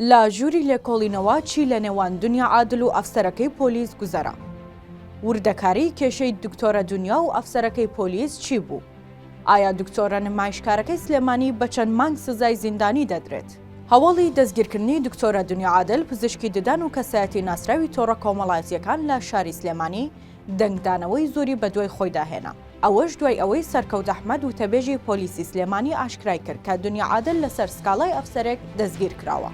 لە ژووری لێکۆڵینەوە چی لە نێوان دنیا عادل و ئەفسەرەکەی پۆلیس گوزەرا؟ وردەکاری کێشەی دکتۆرە دنیا و ئەفسەرەکەی پۆلیس چی بوو؟ ئایا دکتۆرە نمایشکارەکەی سلێمانی بە چەند مانگ سزای زیندانی دەدرێت؟ هەواڵی دەستگیرکردنی دکتۆرە دنیا عادل پزیشکی ددان و کەسایەتی ناسراوی تۆڕە کۆمەڵایەتیەکان لە شاری سلێمانی دەنگدانەوەی زۆری بە دوای خۆی داهێنا. ئەوەش دوای ئەوەی سەرکەوت ئەحمەد و تەبێژی پۆلیسی سلێمانی ئاشکرای کرد کە دنیا عادل لەسەر سکاڵای ئەفسەرێک دەستگیر کراوە.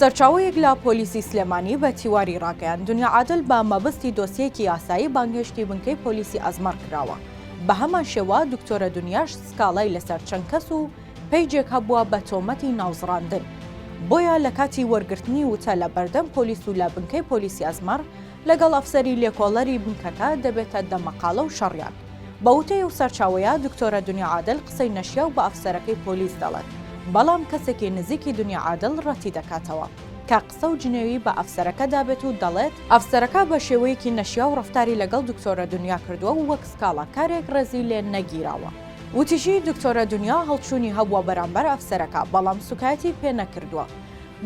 سەرچاوەیەک لە پۆلیسی سلێمانی بە تیواری ڕاگەیان دنیا عادل بە مەبەستی دۆسیەکی یاسایی بانگهێشتی بنکەی پۆلیسی ئەزمەر کراوە. بە هەمان شێوە دکتۆرە دنیاش سکاڵای لەسەر چەند کەس و پەیجێک هەبووە بە تۆمەتی ناوزڕاندن. بۆیە لە کاتی وەرگرتنی وتە لە بەردەم پۆلیس و لە بنکەی پۆلیسی ئەزمەر لەگەڵ ئەفسەری لێکۆڵەری بنکەکە دەبێتە دەمەقاڵە و شەڕیان. بە وتەی و سەرچاوەیە دکتۆرە دنیا عادل قسەی نەشیا و بە ئەفسەرەکەی پۆلیس دەڵێت، بەڵام کەسێکی نزیکی دنیا عادل ڕەتی دەکاتەوە کە قسە و جنێوی بە ئەفسەرەکە دابێت و دەڵێت ئەفسەرەکە بە شێوەیەکی نەشیا و ڕەفتاری لەگەڵ دکتۆرە دنیا کردووە و وەک سکاڵە کارێک ڕێزی لێ نەگیراوە. وتیشی دکتۆرە دنیا هەڵچوونی هەبووە بەرامبەر ئەفسەرەکە، بەڵام سوکایەتی پێ نەکردووە.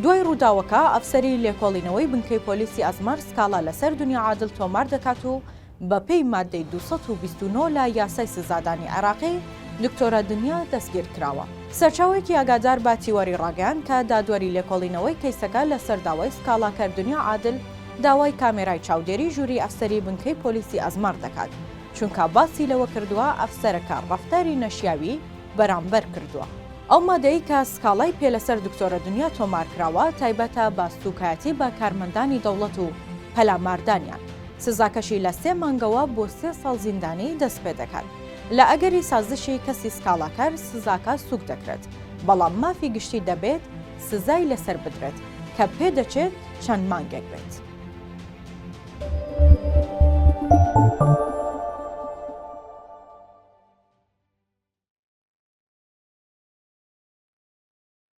دوای ڕووداوەکە ئەفسەری لێکۆڵینەوەی بنکەی پۆلیسی ئەزمەر سکاڵا لەسەر دنیا عادل تۆمار دەکات و بە پێی مادەی 229 لە یاسای سزادانی عێراقی دکتۆرە دنیا دەستگیر کراوە. سەرچاوێکی ئاگادار بە تیواری ڕاگەیان کە دادوەری لێکۆڵینەوەی کەیسەکە لەسەر داوای سکاڵاکەر دنیا عادل داوای کامێرای چاودێری ژووری ئەفسەری بنکەی پۆلیسی ئەزمەر دەکات، چونکە باسی لەوە کردووە ئەفسەرەکە ڕەفتاری نەشیاوی بەرامبەر کردووە. ئەو مادەی کە سکاڵای پێ لەسەر دکتۆرە دنیا تۆمارکراوە تایبەتە بە سوکایەتی بە کارمەندانی دەوڵەت و پەلاماردانیان. سزاکەشی لە 3 مانگەوە بۆ 3 ساڵ زیندانی دەست پێ دەکات. لە ئەگەری سازشی کەسی سکاڵاکار سزاکە سوک دەکرێت، بەڵام مافی گشتی دەبێت سزای لەسەر بدرێت کە پێدەچێت چەند مانگێک بێت.